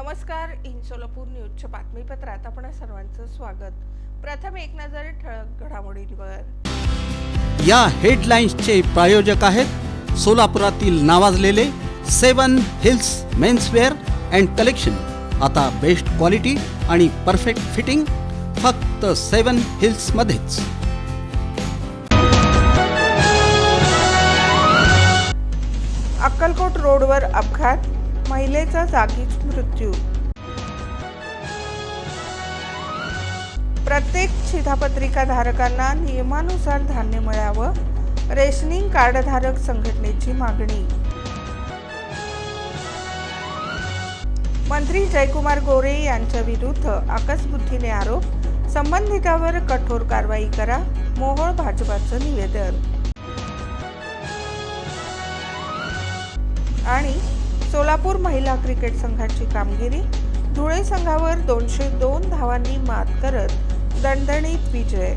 नमस्कार. इन सोलापूर न्यूजच्या बातमीपत्रात आपण सर्वांचं स्वागत. प्रथम एक नजर ठळक घडामोडींवर. या हेडलाईन्सचे प्रायोजक आहेत सोलापुरातील नावाजलेले 7 हिल्स मेन्सवेअर अँड कलेक्शन. आता बेस्ट क्वालिटी आणि परफेक्ट फिटिंग फक्त 7 हिल्स मध्येच. अक्कलकोट रोडवर अपघात, महिलेचा जागीच मृत्यू. प्रत्येक शिधापत्रिका धारकांना नियमानुसार धान्य मिळावं, रेशनिंग कार्डधारक संघटनेची मागणी. मंत्री जयकुमार गोरे यांच्या विरुद्ध आकसबुद्धीने आरोप, संबंधितावर कठोर कारवाई करा, मोहोळ भाजपाचं निवेदन. आणि सोलापूर महिला क्रिकेट संघाची कामगिरी, धुळे संघावर 202 धावांनी मात करत दणदणीत विजय.